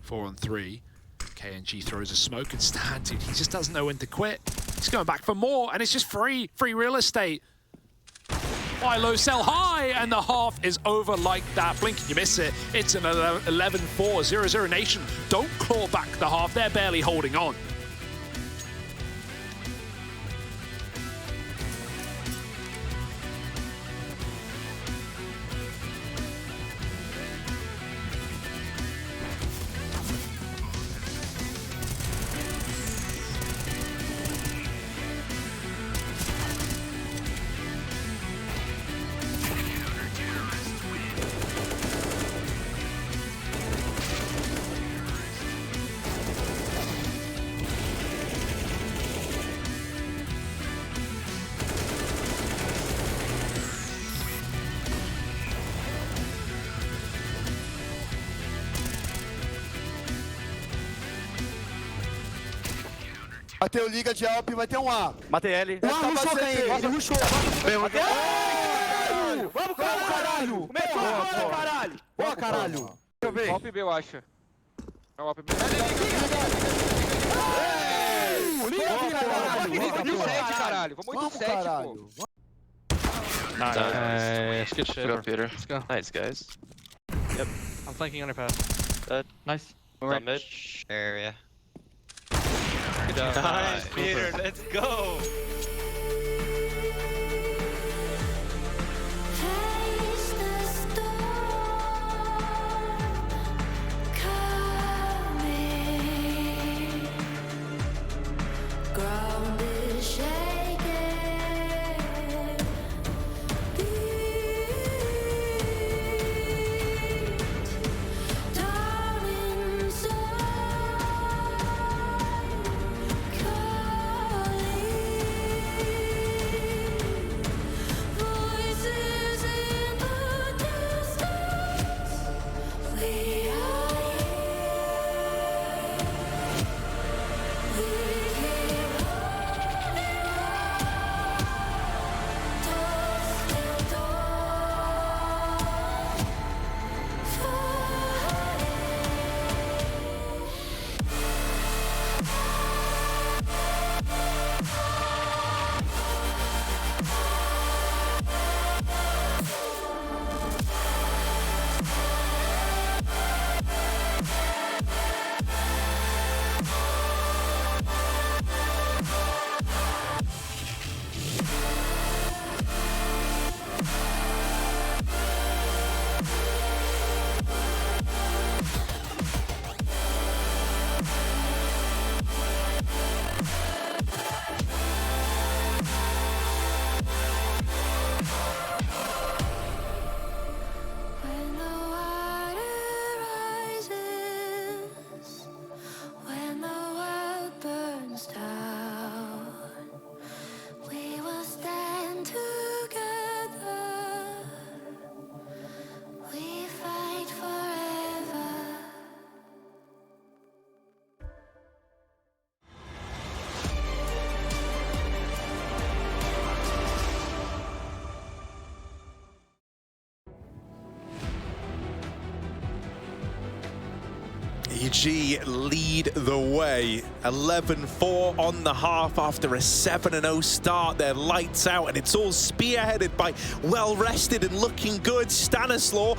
4-on-3. KNG throws a smoke and Stan, dude, he just doesn't know when to quit. He's going back for more, and it's just free real estate. Why low, sell high, and the half is over like that. Blink and you miss it. It's an 11-4. 00Nation don't claw back the half. They're barely holding on. Vai ter o Liga de Alp, vai ter um A. Matei ele. O A rushou quem? Ele rushou. Vamos, caralho! Começou agora, caralho! Boa, caralho. Deixa eu ver. Op B, eu acho. É o Op B. Liga, 7, caralho. Vamos 8-7, pô. Nice. Good shit. Go, Peter. Let's go. Nice, guys. Yep. I'm flanking underpass. Nice. On mid. Area. Good job. Nice, Peter. Let's go. Face the storm coming. Ground is shaking. Beat down inside. Voices in the distance. We are here. We keep holding on. Dusk till dawn. When the water rises, when the world burns down, we will stand together. We fight forever. EG lead the way. 11-4 on the half after a 7-0 start. They're lights out, and it's all spearheaded by well-rested and looking good Stanislaw,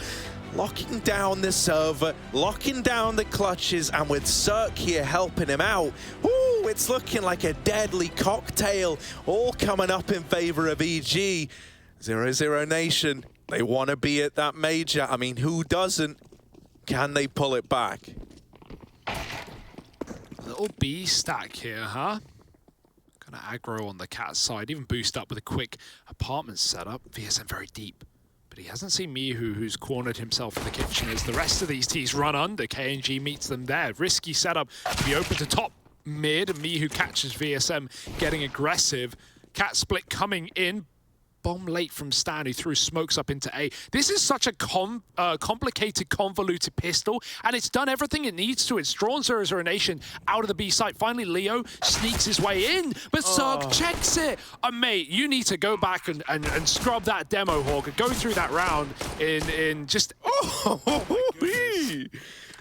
locking down the server, locking down the clutches, and with Cirque here helping him out. Ooh, it's looking like a deadly cocktail, all coming up in favor of EG. 00Nation, they want to be at that major. I mean, who doesn't? Can they pull it back? Little B stack here, huh? Gonna aggro on the cat side, even boost up with a quick apartment setup. VSM very deep, but he hasn't seen Mihu, who's cornered himself in the kitchen as the rest of these T's run under. KNG meets them there. Risky setup to be open to top mid, and Mihu catches VSM getting aggressive. Cat split coming in. Bomb late from Stan, who threw smokes up into A. This is such a complicated, convoluted pistol, and it's done everything it needs to. It's drawn 00Nation out of the B site. Finally, Leo sneaks his way in, but Cirque checks it. Mate, you need to go back and scrub that demo, Hawk, and go through that round in just...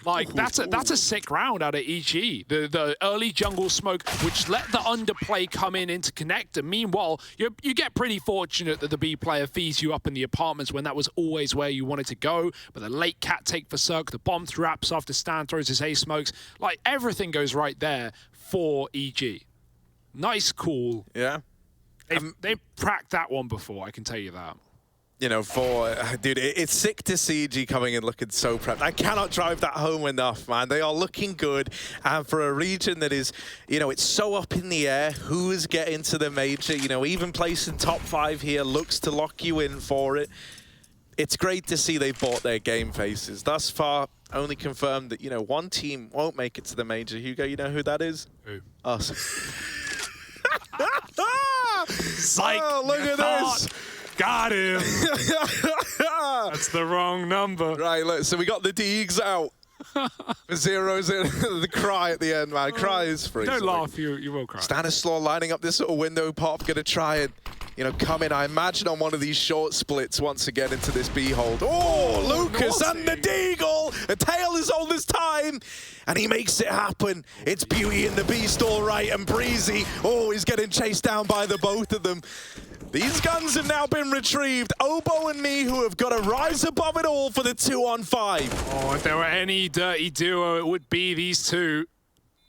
Like, that's a sick round out of EG. The early jungle smoke, which let the underplay come in into connector. Meanwhile, you get pretty fortunate that the B player feeds you up in the apartments when that was always where you wanted to go. But the late cat take for Cirque, the bomb wraps after Stan throws his A smokes. Like, everything goes right there for EG. Nice call. Yeah. They've cracked that one before, I can tell you that. You know, dude, it's sick to see EG coming in looking so prepped. I cannot drive that home enough, man. They are looking good. And for a region that is, you know, it's so up in the air, who is getting to the major, you know, even placing top 5 here looks to lock you in for it. It's great to see they've bought their game faces. Thus far, only confirmed that, you know, one team won't make it to the major. Hugo, you know who that is? Who? Us. Psych. Oh, look at this. Got him. That's the wrong number. Right, look, so we got the Deegs out. 0-0, the cry at the end, man. Cry is free. Don't laugh, you will cry. Stanislaw lining up this little window pop, gonna try and, you know, come in, I imagine, on one of these short splits once again into this B hold. Oh, Lucas naughty. and the Deagle! A tail is all this time, and he makes it happen. It's Beauty in the Beast, all right, and Breezy. Oh, he's getting chased down by the both of them. These guns have now been retrieved. Obo and me, who have got to rise above it all for the 2-on-5. Oh, if there were any dirty duo, it would be these two.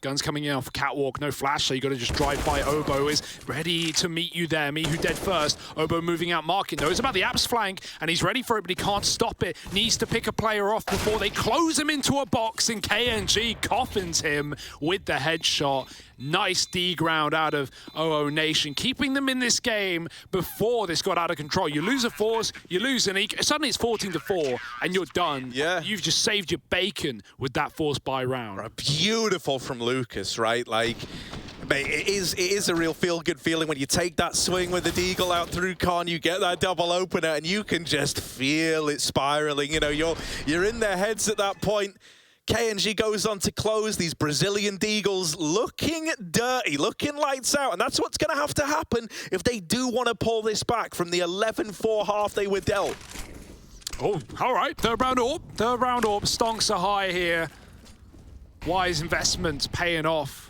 Guns coming in off catwalk, no flash, so you got to just drive by. Obo is ready to meet you there. Me who dead first. Obo moving out, market knows about the apps flank, and he's ready for it, but he can't stop it. Needs to pick a player off before they close him into a box, and KNG coffins him with the headshot. Nice D ground out of 00Nation, keeping them in this game before this got out of control. You lose a force, you lose an eco. Suddenly it's 14-4, and you're done. Yeah. You've just saved your bacon with that force buy round. Right, beautiful from Lucas, right? Like, it is a real feel-good feeling when you take that swing with the Deagle out through con, you get that double opener, and you can just feel it spiraling. You know, you're in their heads at that point. KNG goes on to close. These Brazilian Deagles looking dirty, looking lights out. And that's what's going to have to happen if they do want to pull this back from the 11-4 half they were dealt. Oh, all right. Third round orb. Third round orb. Stonks are high here. Wise investments paying off.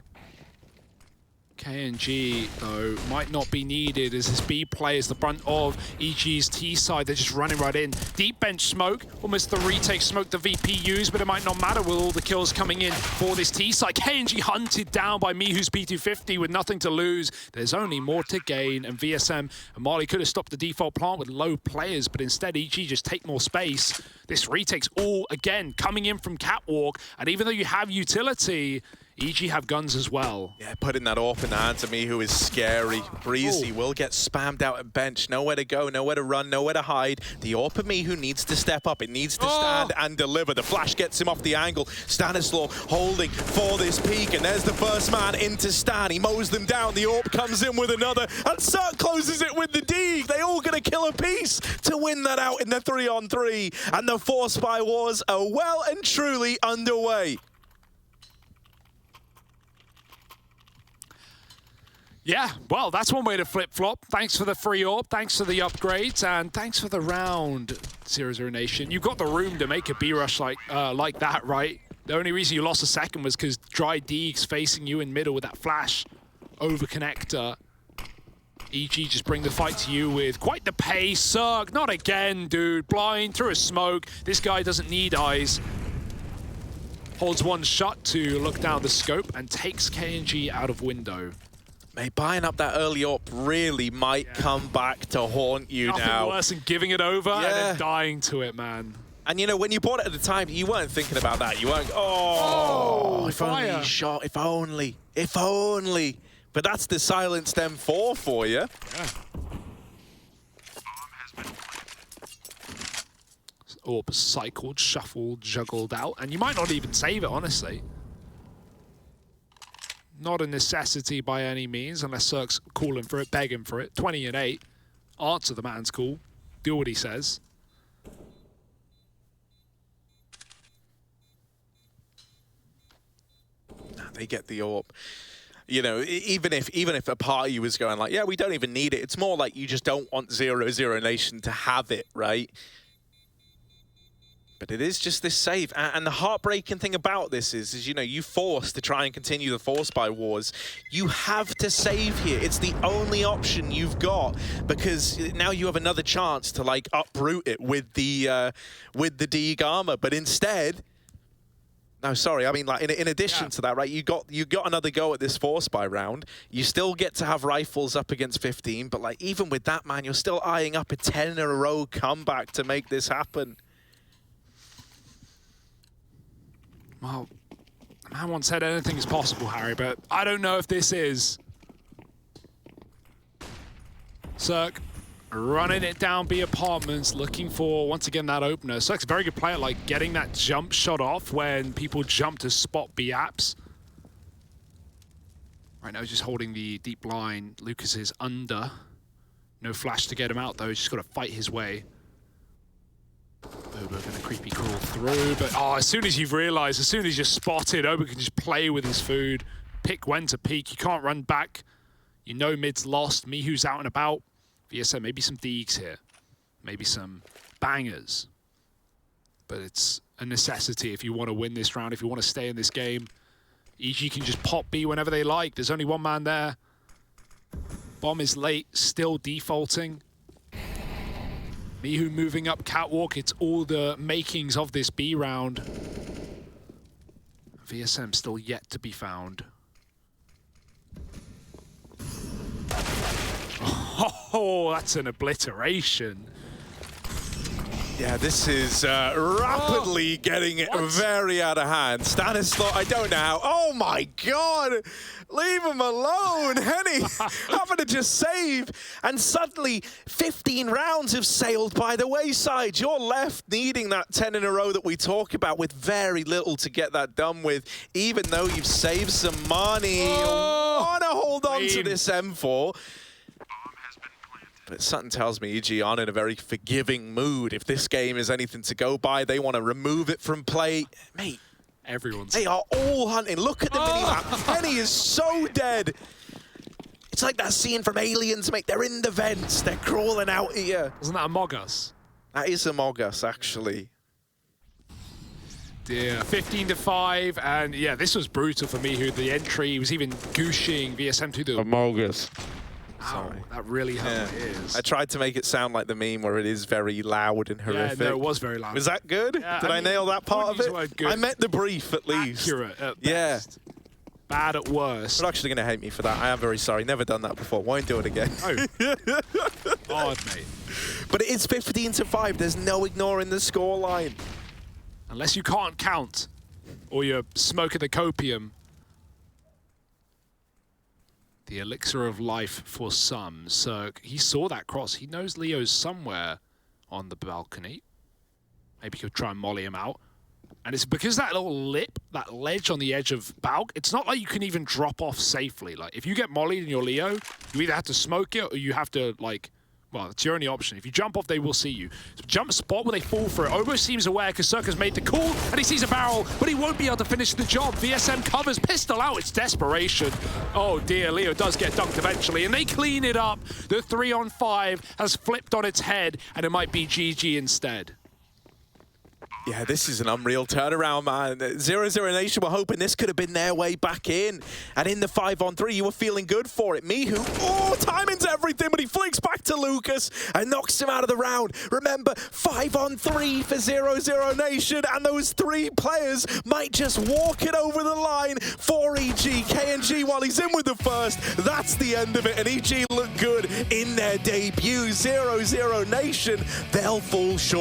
KNG, though, might not be needed as this B plays the brunt of EG's T side. They're just running right in. Deep bench smoke, almost the retake smoke the VP used, but it might not matter with all the kills coming in for this T side. KNG hunted down by Mihu's P250 with nothing to lose. There's only more to gain, and VSM and Marley could have stopped the default plant with low players, but instead EG just take more space. This retake's all, again, coming in from catwalk, and even though you have utility, EG have guns as well. Yeah, putting that off in the hands of me, who is scary. Breezy will get spammed out at bench. Nowhere to go, nowhere to run, nowhere to hide. The AWP of me who needs to step up. It needs to stand and deliver. The flash gets him off the angle. Stanislaw holding for this peak, and there's the first man into Stan. He mows them down. The AWP comes in with another, and Cirque closes it with the Deeg. They all gonna kill a piece to win that out in the 3-on-3. And the Force Spy Wars are well and truly underway. Yeah, well, that's one way to flip-flop. Thanks for the free AWP, thanks for the upgrades, and thanks for the round, 00Nation. You've got the room to make a B-rush like that, right? The only reason you lost a second was because Dry Deeg's facing you in middle with that flash over connector. EG just bring the fight to you with quite the pace. Cirque, not again, dude. Blind through a smoke. This guy doesn't need eyes. Holds one shot to look down the scope and takes KNG out of window. Mate, buying up that early AWP really might come back to haunt you Nothing now. worse than giving it over and then dying to it, man. And you know, when you bought it at the time, you weren't thinking about that. You weren't, oh if fire. only he shot, if only. But that's the silenced M4 for you. Yeah. AWP cycled, shuffled, juggled out, and you might not even save it, honestly. Not a necessity by any means, unless Cirque's calling for it, begging for it. 20 and 8. Answer the man's call. Do what he says. They get the AWP. You know, even if a party was going like, yeah, we don't even need it. It's more like you just don't want 00Nation to have it, right? But it is just this save. And the heartbreaking thing about this is, you know, you force to try and continue the force buy wars. You have to save here. It's the only option you've got, because now you have another chance to, like, uproot it with the Deeg armor. But instead, no, sorry, I mean, like, in addition to that, right, you got another go at this force buy round. You still get to have rifles up against 15, but, like, even with that, man, you're still eyeing up a 10 in a row comeback to make this happen. Well, man once said anything is possible, Harry, but I don't know if this is. Cirque running it down B apartments, looking for, once again, that opener. Cirque's a very good player, like getting that jump shot off when people jump to spot B apps. Right now, he's just holding the deep line. Lucas is under. No flash to get him out, though. He's just got to fight his way. Oba gonna creepy crawl through, but as soon as you've realized, as soon as you're spotted, Oba can just play with his food, pick when to peek. You can't run back. You know mid's lost. Mihu's out and about. VSM, maybe some Deegs here. Maybe some bangers. But it's a necessity if you want to win this round, if you want to stay in this game. EG can just pop B whenever they like. There's only one man there. Bomb is late, still defaulting. Mihu moving up catwalk. It's all the makings of this B round. VSM still yet to be found. Oh, that's an obliteration. Yeah, this is rapidly getting it very out of hand. Stanislaw, I don't know how. Oh my God! Leave him alone, Henny! Having to just save. And suddenly, 15 rounds have sailed by the wayside. You're left needing that 10 in a row that we talk about with very little to get that done with, even though you've saved some money. Want to hold on to this M4. But something tells me EG aren't in a very forgiving mood. If this game is anything to go by, they want to remove it from play. Mate, they are all hunting. Look at the minimap. Henny is so dead. It's like that scene from Aliens, mate. They're in the vents. They're crawling out here. Isn't that Among Us? That is Among Us, actually. Yeah, 15-5, and yeah, this was brutal for Mihu. The entry, he was even gooshing VSM to the Among Us. Ow, that really hurt my ears. I tried to make it sound like the meme where it is very loud and horrific. Yeah, no, it was very loud. Was that good? Yeah, Did I nail that part of it? I meant the brief, at least. Accurate at best. Bad at worst. They're actually going to hate me for that. I am very sorry. Never done that before. Won't do it again. Oh. Odd, mate. But it is 15-5. There's no ignoring the scoreline. Unless you can't count, or you're smoking the copium. The elixir of life for some. So he saw that cross. He knows Leo's somewhere on the balcony. Maybe he'll try and molly him out. And it's because that little lip, that ledge on the edge of Balk, it's not like you can even drop off safely. Like, if you get mollied in your Leo, you either have to smoke it or you have to, like, well, it's your only option. If you jump off, they will see you. So jump spot where they fall for it. Obo seems aware because Circa's made the call and he sees a barrel, but he won't be able to finish the job. VSM covers, pistol out, it's desperation. Oh dear, Leo does get dunked eventually and they clean it up. The 3-on-5 has flipped on its head and it might be GG instead. Yeah, this is an unreal turnaround, man. 00Nation were hoping this could have been their way back in. And in the 5-on-3, you were feeling good for it. Mihu, timing's everything, but he flicks back to Lucas and knocks him out of the round. Remember, 5-on-3 for 00Nation, and those 3 players might just walk it over the line for EG. KNG, while he's in with the first, that's the end of it, and EG look good in their debut. 00Nation, they'll fall short.